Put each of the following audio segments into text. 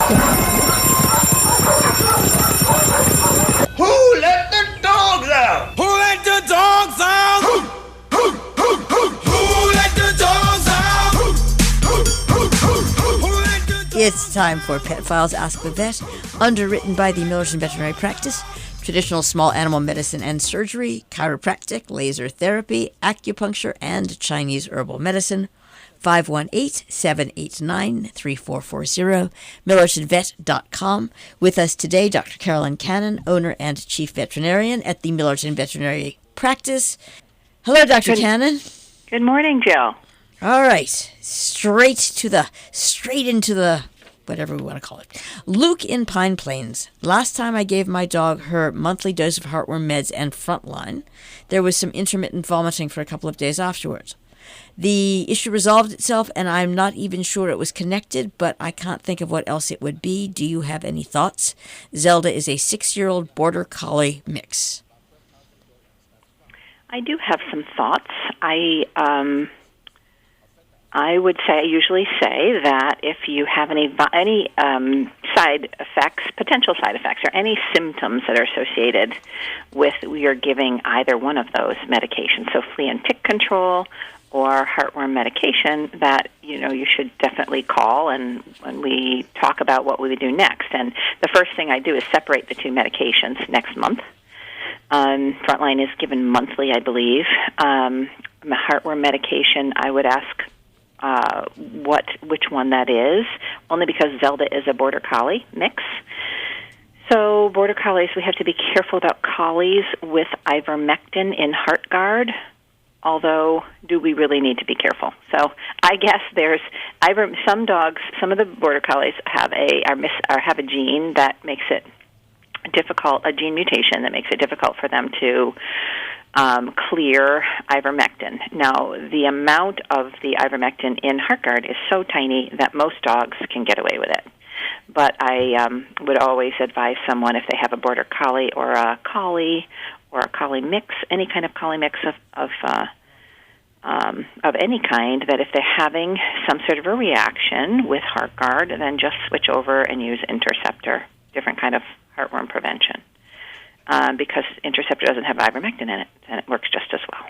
Who let the dogs out? Who let the dogs out? Who let the dogs out? It's time for Pet Files Ask the Vet, underwritten by the Millerton Veterinary Practice. Traditional small animal medicine and surgery, chiropractic, laser therapy, acupuncture, and Chinese herbal medicine. 518-789-3440, millertonvet.com. With us today, Dr. Carolyn Cannon, owner and chief veterinarian at the Millerton Veterinary Practice. Hello, Dr. Cannon. Good morning, Jill. All right, straight into the whatever we want to call it. Luke in Pine Plains. Last time I gave my dog her monthly dose of heartworm meds and Frontline, there was some intermittent vomiting for a couple of days afterwards. The issue resolved itself, and I'm not even sure it was connected, but I can't think of what else it would be. Do you have any thoughts? Zelda is a 6-year-old Border Collie mix. I do have some thoughts. I would usually say that if you have any side effects, potential side effects, or any symptoms that are associated with your giving either one of those medications, so flea and tick control or heartworm medication, that you should definitely call and when we talk about what we would do next. And the first thing I do is separate the two medications next month. Frontline is given monthly, I believe. The heartworm medication, I would ask which one that is, only because Zelda is a Border Collie mix. So Border Collies, we have to be careful about collies with ivermectin in Heartgard, although do we really need to be careful? So I guess there's some dogs, some of the Border Collies have a gene that makes it difficult, a gene mutation that makes it difficult for them to clear ivermectin. Now, the amount of the ivermectin in Heartgard is so tiny that most dogs can get away with it. But I would always advise someone, if they have a Border Collie or a Collie mix, any kind of Collie mix of any kind, that if they're having some sort of a reaction with Heartgard, then just switch over and use Interceptor, different kind of heartworm prevention. Because Interceptor doesn't have ivermectin in it, and it works just as well.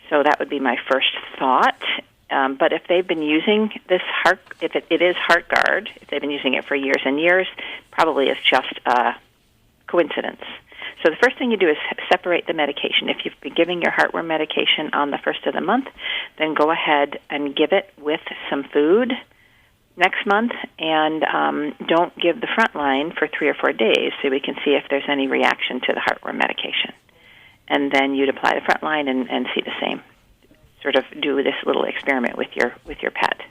So that would be my first thought. But if they've been using this if it is Heartgard, if they've been using it for years and years, probably it's just a coincidence. So the first thing you do is separate the medication. If you've been giving your heartworm medication on the first of the month, then go ahead and give it with some food next month, and don't give the Frontline for 3 or 4 days so we can see if there's any reaction to the heartworm medication. And then you'd apply the Frontline and see the same. Sort of do this little experiment with your pet.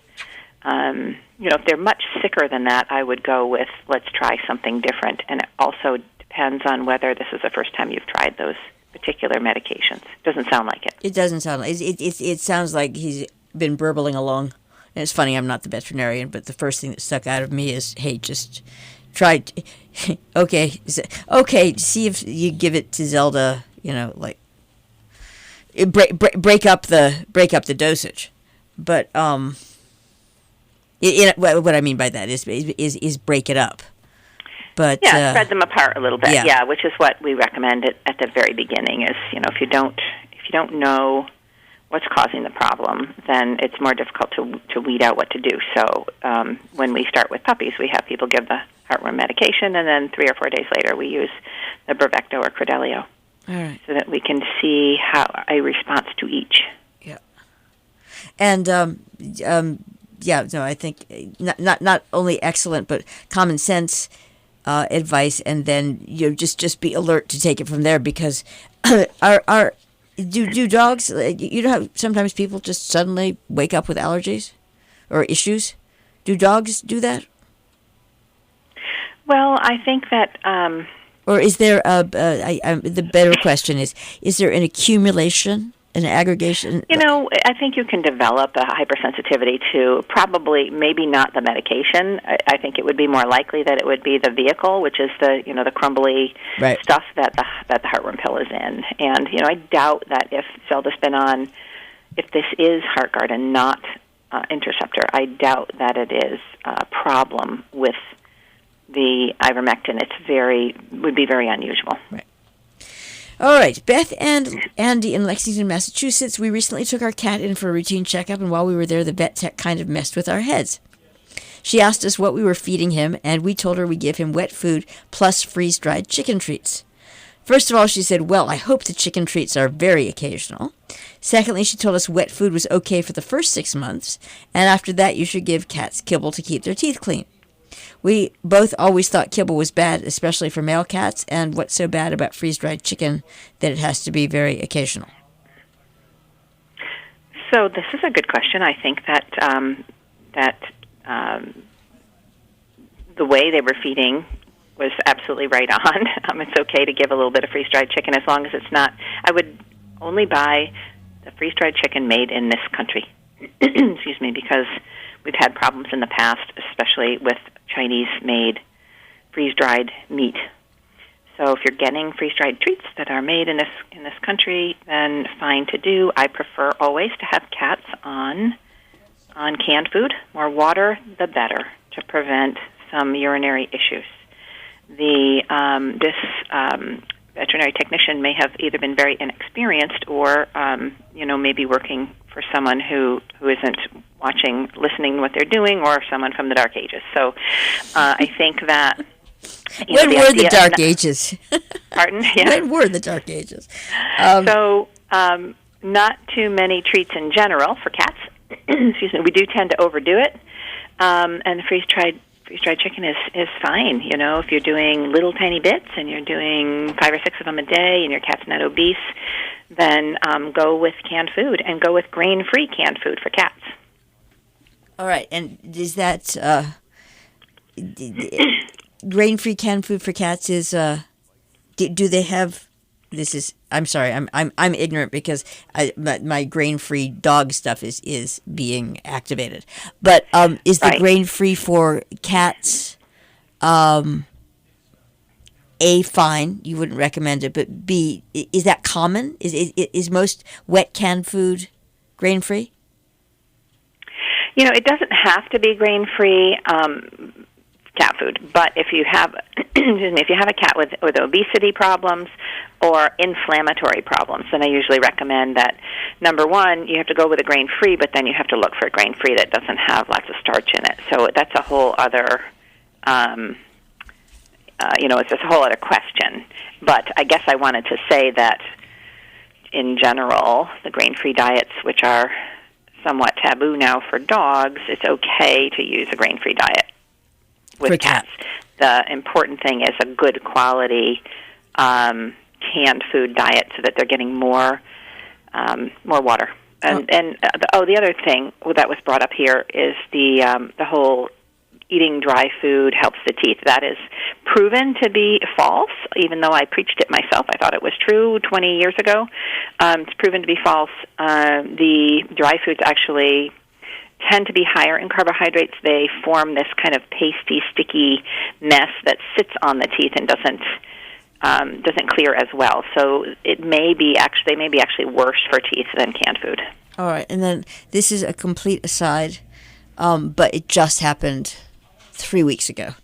If they're much sicker than that, I would go with, let's try something different. And it also depends on whether this is the first time you've tried those particular medications. Doesn't sound like it. It doesn't sound like it. It sounds like he's been burbling along. And it's funny, I'm not the veterinarian, but the first thing that stuck out of me is, hey, just try, okay, see if you give it to Zelda, break up the dosage. But what I mean by that is break it up. But spread them apart a little bit. Yeah, which is what we recommend at the very beginning. Is if you don't know what's causing the problem, then it's more difficult to weed out what to do. So when we start with puppies, we have people give the heartworm medication, and then 3 or 4 days later we use the Bravecto or Credelio, so that we can see how a response to each. Yeah. And I think not only excellent, but common sense advice, and then just be alert to take it from there, because Do dogs, how sometimes people just suddenly wake up with allergies or issues? Do dogs do that? Well, I think that... or is there the better question is there an accumulation, an aggregation? I think you can develop a hypersensitivity to probably, maybe not the medication. I think it would be more likely that it would be the vehicle, which is the crumbly stuff that the heartworm pill is in. And, I doubt that if Zelda's been on, if this is Heartgard and not Interceptor, I doubt that it is a problem with the ivermectin, would be very unusual. Right. All right, Beth and Andy in Lexington, Massachusetts. We recently took our cat in for a routine checkup, and while we were there, the vet tech kind of messed with our heads. She asked us what we were feeding him, and we told her we give him wet food plus freeze-dried chicken treats. First of all, she said, well, I hope the chicken treats are very occasional. Secondly, she told us wet food was okay for the first 6 months, and after that you should give cats kibble to keep their teeth clean. We both always thought kibble was bad, especially for male cats, and what's so bad about freeze-dried chicken that it has to be very occasional? So this is a good question. I think that the way they were feeding was absolutely right on. It's okay to give a little bit of freeze-dried chicken as long as it's not. I would only buy the freeze-dried chicken made in this country. Excuse me, because we've had problems in the past, especially with Chinese-made freeze-dried meat. So if you're getting freeze-dried treats that are made in this country, then fine to do. I prefer always to have cats on canned food. More water, the better, to prevent some urinary issues. This veterinary technician may have either been very inexperienced or, maybe working for someone who isn't listening to what they're doing, or someone from the Dark Ages. So I think that... When were the Dark Ages? Pardon? Yeah. When were the Dark Ages? Not too many treats in general for cats. Excuse me. We do tend to overdo it. And the freeze-dried chicken is fine. If you're doing little tiny bits and you're doing 5 or 6 of them a day and your cat's not obese, then go with canned food, and go with grain-free canned food for cats. All right, and is that grain-free canned food for cats? Is do they have? This is. I'm sorry. I'm ignorant because my grain-free dog stuff is being activated. But is the Right. grain-free for cats? A, fine, you wouldn't recommend it, but B, is that common? Is most wet canned food grain-free? It doesn't have to be grain-free cat food, but if you have, if you have a cat with obesity problems or inflammatory problems, then I usually recommend that, number one, you have to go with a grain-free, but then you have to look for a grain-free that doesn't have lots of starch in it. So that's a whole other, it's just a whole other question. But I guess I wanted to say that, in general, the grain-free diets, which are somewhat taboo now for dogs, it's okay to use a grain-free diet with cats. The important thing is a good quality canned food diet, so that they're getting more water. And the other thing that was brought up here is the whole eating dry food helps the teeth. That is proven to be false, even though I preached it myself. I thought it was true 20 years ago. It's proven to be false. The dry foods actually tend to be higher in carbohydrates. They form this kind of pasty, sticky mess that sits on the teeth and doesn't clear as well. So they may be actually worse for teeth than canned food. All right, and then this is a complete aside, but it just happened 3 weeks ago,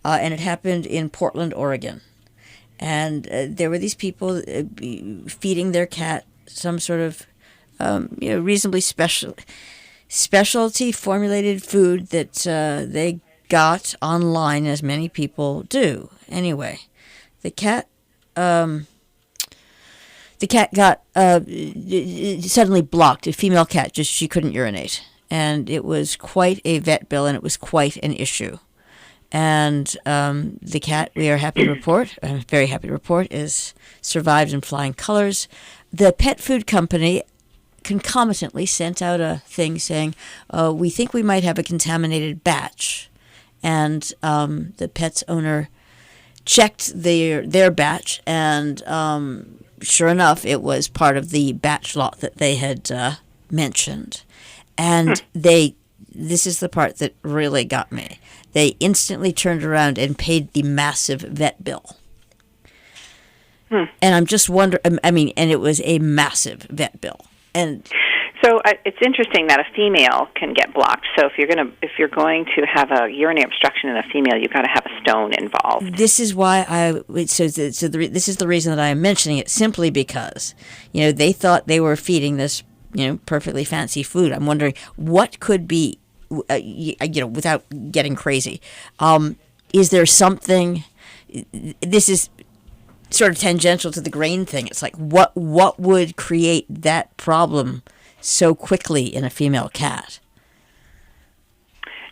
and it happened in Portland, Oregon. And there were these people feeding their cat some sort of reasonably specialty formulated food that they got online, as many people do. Anyway, the cat got suddenly blocked. A female cat, she couldn't urinate. And it was quite a vet bill, and it was quite an issue. And the cat, we are happy to report, I'm very happy to report, is survived in flying colors. The pet food company concomitantly sent out a thing saying, we think we might have a contaminated batch. And the pet's owner checked their batch, and sure enough, it was part of the batch lot that they had mentioned. And this is the part that really got me. They instantly turned around and paid the massive vet bill. And I'm just wondering, and it was a massive vet bill. And so it's interesting that a female can get blocked. So if you're going to have a urinary obstruction in a female, you've got to have a stone involved. This is why this is the reason that I am mentioning it, simply because, they thought they were feeding this, perfectly fancy food. I'm wondering what could be, without getting crazy. Is there something? This is sort of tangential to the grain thing. It's like what would create that problem so quickly in a female cat?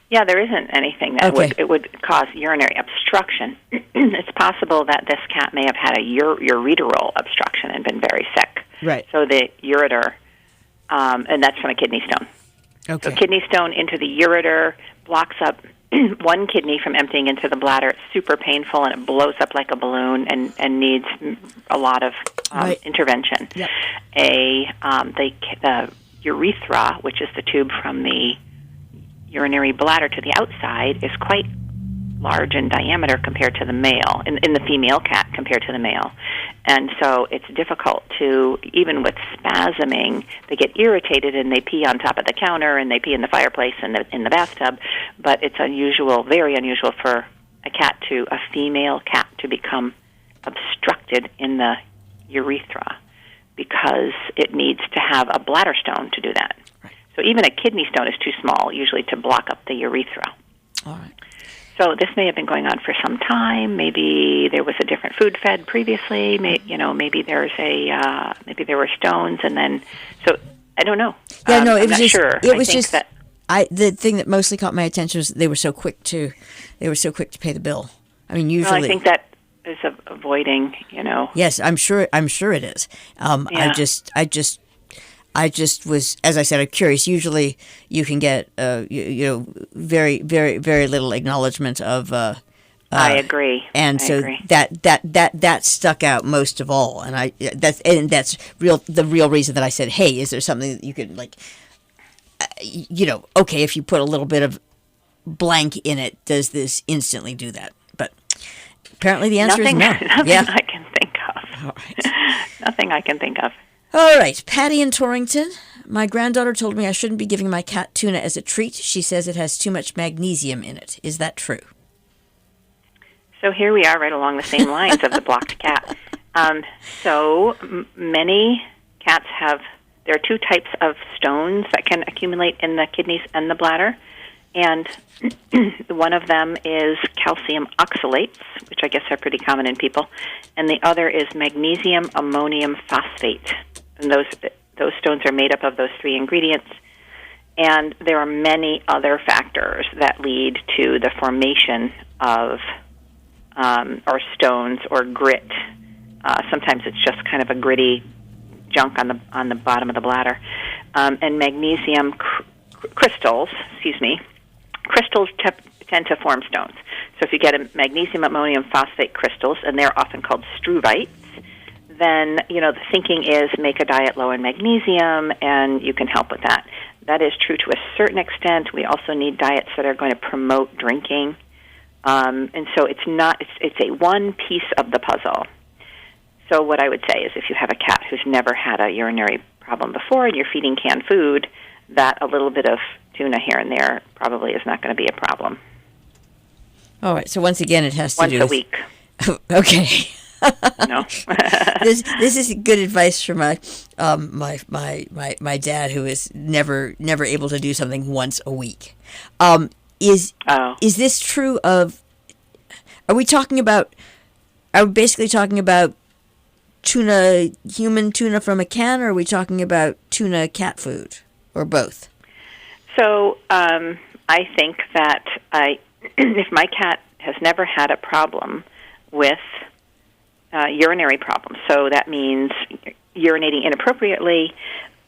Yeah, there isn't anything that would cause urinary obstruction. It's possible that this cat may have had a ureteral obstruction and been very sick. Right. So the ureter, and that's from a kidney stone. Okay. So kidney stone into the ureter blocks up one kidney from emptying into the bladder. It's super painful, and it blows up like a balloon and needs a lot of intervention. Yep. The urethra, which is the tube from the urinary bladder to the outside, is quite large in diameter compared to the male, in the female cat compared to the male. And so it's difficult to, even with spasming, they get irritated and they pee on top of the counter and they pee in the fireplace and in the bathtub, but it's unusual, very unusual for a female cat to become obstructed in the urethra because it needs to have a bladder stone to do that. Right. So even a kidney stone is too small, usually, to block up the urethra. All right. So this may have been going on for some time. Maybe there was a different food fed previously. Maybe there were stones, and then I don't know. Yeah, no, I'm not sure. The thing that mostly caught my attention was they were so quick to pay the bill. I mean, usually. Well, I think that is avoiding. Yes, I'm sure it is. Yeah. I just was, as I said, I'm curious. Usually, you can get, very, very, very little acknowledgement of. I agree. And that stuck out most of all, and that's the real reason that I said, hey, is there something that you could okay, if you put a little bit of blank in it, does this instantly do that? But apparently, the answer is no. Nothing I can think of. All right. Nothing I can think of. All right, Patty in Torrington. My granddaughter told me I shouldn't be giving my cat tuna as a treat. She says it has too much magnesium in it. Is that true? So here we are right along the same lines of the blocked cat. Many cats there are two types of stones that can accumulate in the kidneys and the bladder. And one of them is calcium oxalates, which I guess are pretty common in people. And the other is magnesium ammonium phosphate. And those stones are made up of those three ingredients. And there are many other factors that lead to the formation of or stones or grit. Sometimes it's just kind of a gritty junk on the bottom of the bladder. And magnesium crystals tend to form stones. So if you get a magnesium ammonium phosphate crystals, and they're often called struvites, then the thinking is make a diet low in magnesium, and you can help with that. That is true to a certain extent. We also need diets that are going to promote drinking, and so it's a one piece of the puzzle. So what I would say is, if you have a cat who's never had a urinary problem before, and you're feeding canned food, that a little bit of tuna here and there probably is not going to be a problem. All right. So once again, it has to do once a week. Okay. No. this is good advice for my dad, who is never able to do something once a week. Is this true of? Are we basically talking about tuna, human tuna from a can, or are we talking about tuna cat food, or both? So I think that if my cat has never had a problem with urinary problems, so that means urinating inappropriately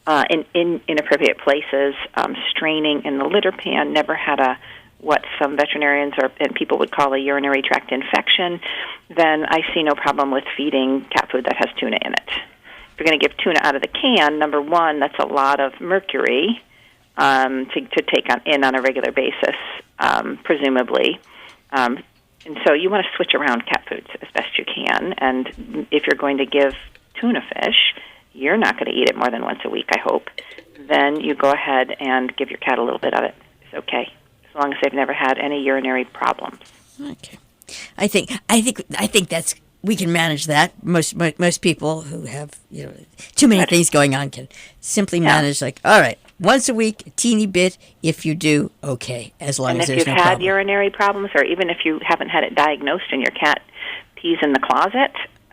in inappropriate places, straining in the litter pan, never had what some veterinarians and people would call a urinary tract infection, then I see no problem with feeding cat food that has tuna in it. If you're going to give tuna out of the can, number one, that's a lot of mercury to take in on a regular basis, presumably. And so you want to switch around cat foods as best you can. And if you're going to give tuna fish, you're not going to eat it more than once a week, I hope. Then you go ahead and give your cat a little bit of it. It's okay, as long as they've never had any urinary problems. Okay. I think that's we can manage that. Most people who have too many things going on can simply manage like, all right, once a week, a teeny bit. If you do, okay, as long And as if there's you've no had problem. urinary problems, or even if you haven't had it diagnosed and your cat pees in the closet,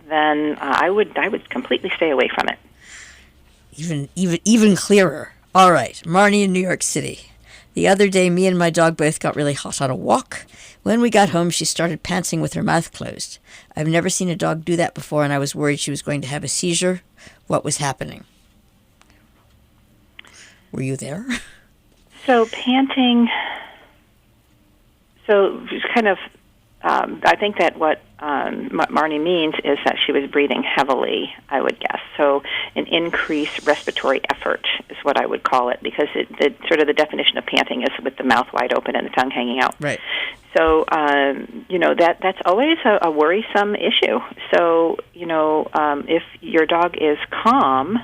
then I would completely stay away from it. Even clearer. All right, Marnie in New York City. The other day, me and my dog both got really hot on a walk. When we got home, she started pantsing with her mouth closed. I've never seen a dog do that before, and I was worried she was going to have a seizure. What was happening? Were you there? So panting. So it's kind of. I think that what Marnie means is that she was breathing heavily, I would guess. So an increased respiratory effort is what I would call it, because sort of the definition of panting is with the mouth wide open and the tongue hanging out. Right. So, that's always a worrisome issue. So, if your dog is calm,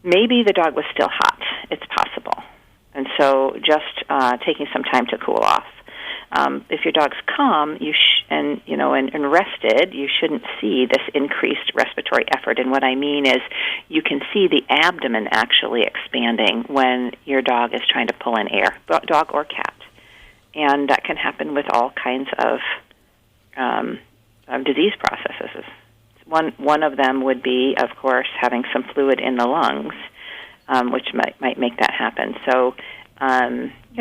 maybe the dog was still hot. It's possible. And so just taking some time to cool off. If your dog's calm, and rested, you shouldn't see this increased respiratory effort. And what I mean is, you can see the abdomen actually expanding when your dog is trying to pull in air, dog or cat, and that can happen with all kinds of disease processes. One of them would be, of course, having some fluid in the lungs, which might make that happen. So.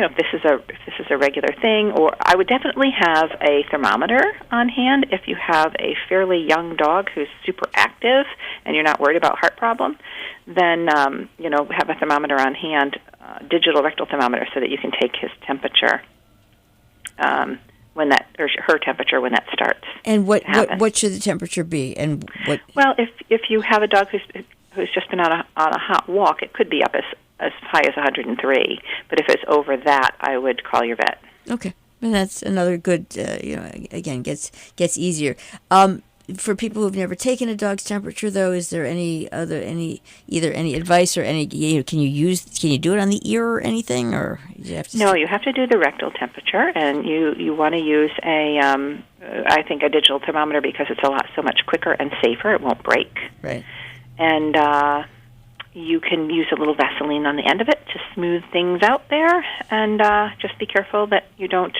If this is a regular thing, or I would definitely have a thermometer on hand if you have a fairly young dog who's super active and you're not worried about heart problem. Then have a thermometer on hand, digital rectal thermometer, so that you can take his temperature when that, or her temperature when that starts. And what should the temperature be? And what? Well, if you have a dog who's just been on a hot walk, it could be up as high as 103. But if it's over that, I would call your vet. Okay, and that's another good. Again, gets easier. For people who've never taken a dog's temperature, though, is there any advice or any? Can you do it on the ear or anything, or you have to? No, you have to do the rectal temperature, and you want to use I think a digital thermometer, because it's so much quicker and safer. It won't break. Right. And you can use a little Vaseline on the end of it to smooth things out there, and just be careful that you don't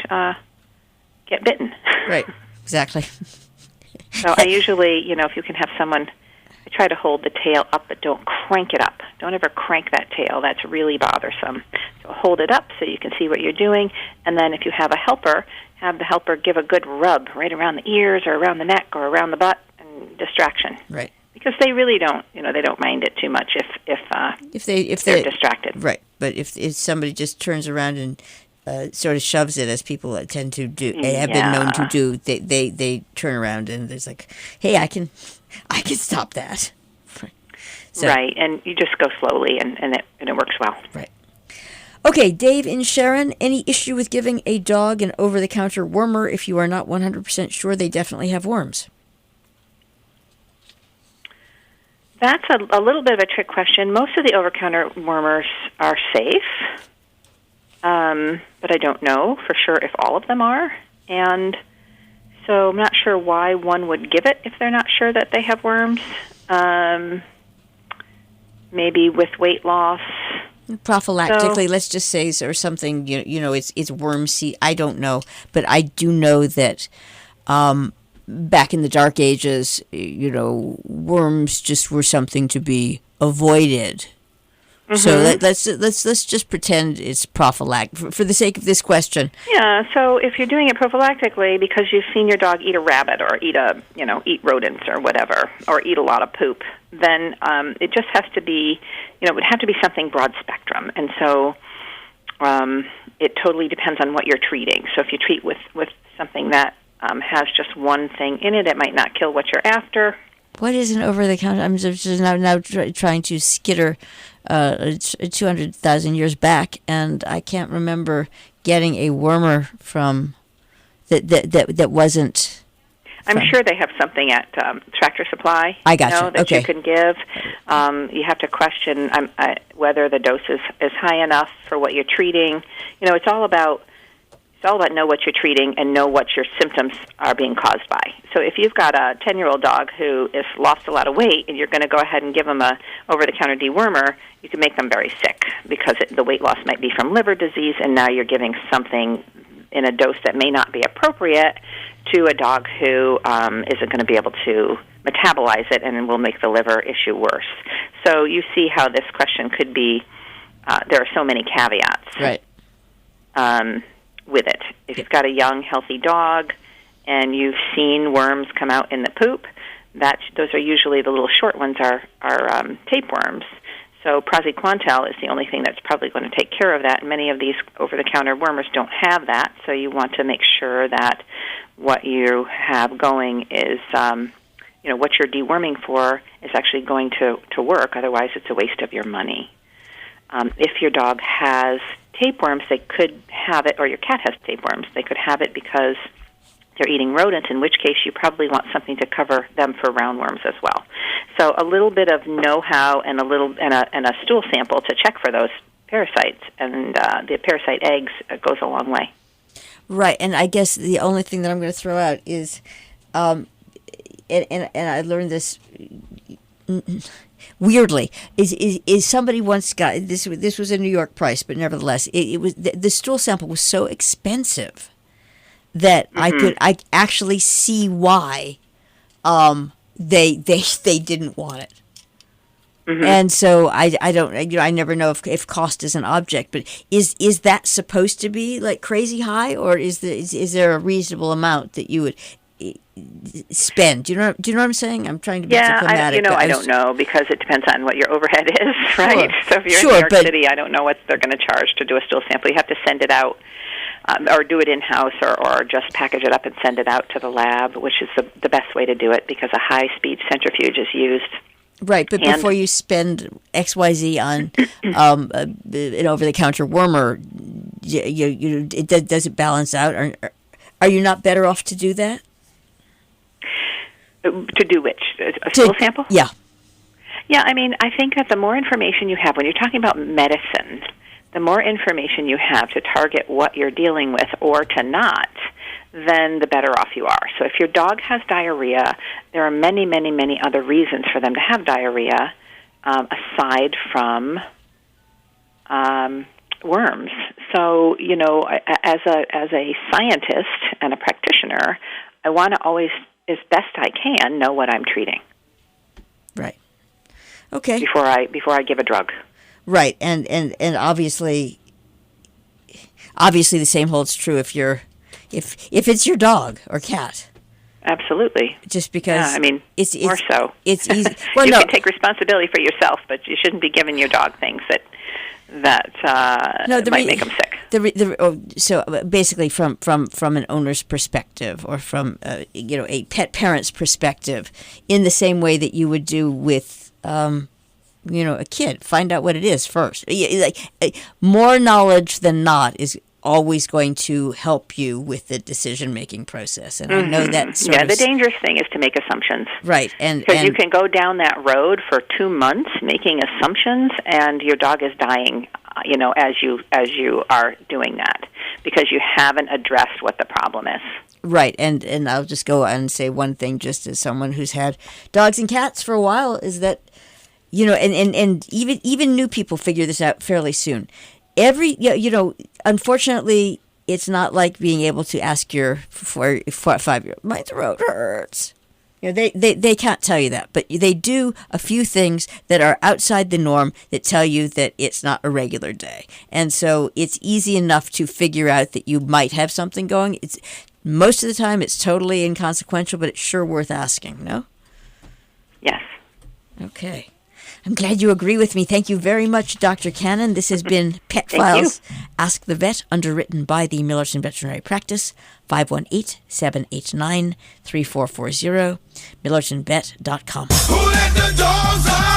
get bitten. Right, exactly. So I usually, if you can have someone, I try to hold the tail up, but don't crank it up. Don't ever crank that tail. That's really bothersome. So hold it up so you can see what you're doing, and then if you have a helper, have the helper give a good rub right around the ears or around the neck or around the butt, and distraction. Right. Because they really don't, they don't mind it too much if they're distracted. Right, but if somebody just turns around and sort of shoves it, as people tend to do, have been known to do, they turn around and there's like, hey, I can stop that. So, right, and you just go slowly, and it works well. Right. Okay, Dave in Sharon, any issue with giving a dog an over-the-counter wormer if you are not 100% sure they definitely have worms? That's a little bit of a trick question. Most of the over-counter wormers are safe, but I don't know for sure if all of them are. And so I'm not sure why one would give it if they're not sure that they have worms. Maybe with weight loss. Prophylactically, let's just say, or something, it's worm seed. I don't know, but I do know that back in the Dark Ages, worms just were something to be avoided. Mm-hmm. So let's just pretend it's prophylactic for the sake of this question. Yeah. So if you're doing it prophylactically because you've seen your dog eat a rabbit or eat rodents or whatever, or eat a lot of poop, then it just has to be, it would have to be something broad spectrum, and so it totally depends on what you're treating. So if you treat with something that has just one thing in it, it might not kill what you're after. What is an over-the-counter? I'm just now trying to skitter 200,000 years back, and I can't remember getting a wormer from that wasn't. I'm sure they have something at Tractor Supply. I got you. That Okay. you can give. You have to question whether the dose is high enough for what you're treating. It's all about It's all about know what you're treating and know what your symptoms are being caused by. So if you've got a 10-year-old dog who has lost a lot of weight and you're going to go ahead and give them a over-the-counter dewormer, you can make them very sick because the weight loss might be from liver disease, and now you're giving something in a dose that may not be appropriate to a dog who isn't going to be able to metabolize it and will make the liver issue worse. So you see how this question could be, there are so many caveats. Right. With it. If you've got a young, healthy dog and you've seen worms come out in the poop, those are usually the little short ones are tapeworms. So praziquantel is the only thing that's probably going to take care of that. Many of these over-the-counter wormers don't have that, so you want to make sure that what you have going is, what you're deworming for is actually going to work. Otherwise, it's a waste of your money. If your dog has tapeworms, they could have it, or your cat has tapeworms, they could have it because they're eating rodents, in which case you probably want something to cover them for roundworms as well. So a little bit of know-how and a stool sample to check for those parasites, and the parasite eggs goes a long way. Right, and I guess the only thing that I'm going to throw out is, and I learned this weirdly, is somebody once got this was a New York price, but nevertheless it was the stool sample was so expensive that I actually see why they didn't want it. And so I don't, I never know if cost is an object, but is that supposed to be like crazy high, or is there a reasonable amount that you would spend? Do you know what I'm saying? I'm trying to be diplomatic. I don't know, because it depends on what your overhead is, right? Sure. So if you're in New York City, I don't know what they're going to charge to do a stool sample. You have to send it out, or do it in-house, or just package it up and send it out to the lab, which is the best way to do it, because a high-speed centrifuge is used. Right, but before you spend XYZ on an over-the-counter wormer, does it balance out? Are you not better off to do that? To do which? A stool sample? Yeah. Yeah, I mean, I think that the more information you have, when you're talking about medicine, the more information you have to target what you're dealing with or to not, then the better off you are. So if your dog has diarrhea, there are many, many, many other reasons for them to have diarrhea, aside from worms. So, as a scientist and a practitioner, I want to always, as best I can, know what I'm treating. Right. Okay. Before I give a drug. Right, and obviously the same holds true if it's your dog or cat. Absolutely. Just because, it's more so. It's easy. Well, you no. can take responsibility for yourself, but you shouldn't be giving your dog things that might make them sick. So basically, from an owner's perspective, or from a pet parent's perspective, in the same way that you would do with a kid, find out what it is first. More knowledge than not is always going to help you with the decision-making process. And I know that the dangerous thing is to make assumptions. Right. Because you can go down that road for 2 months making assumptions, and your dog is dying, as you are doing that, because you haven't addressed what the problem is. Right. And I'll just go and say one thing, just as someone who's had dogs and cats for a while, is that, and even new people figure this out fairly soon. Unfortunately, it's not like being able to ask your 5-year-old, my throat hurts. They can't tell you that, but they do a few things that are outside the norm that tell you that it's not a regular day. And so it's easy enough to figure out that you might have something going. Most of the time it's totally inconsequential, but it's sure worth asking, no? Yes. Okay. I'm glad you agree with me. Thank you very much, Dr. Cannon. This has been Pet Files, Ask the Vet, underwritten by the Millerton Veterinary Practice, 518-789-3440, millertonvet.com. Who let the dogs out?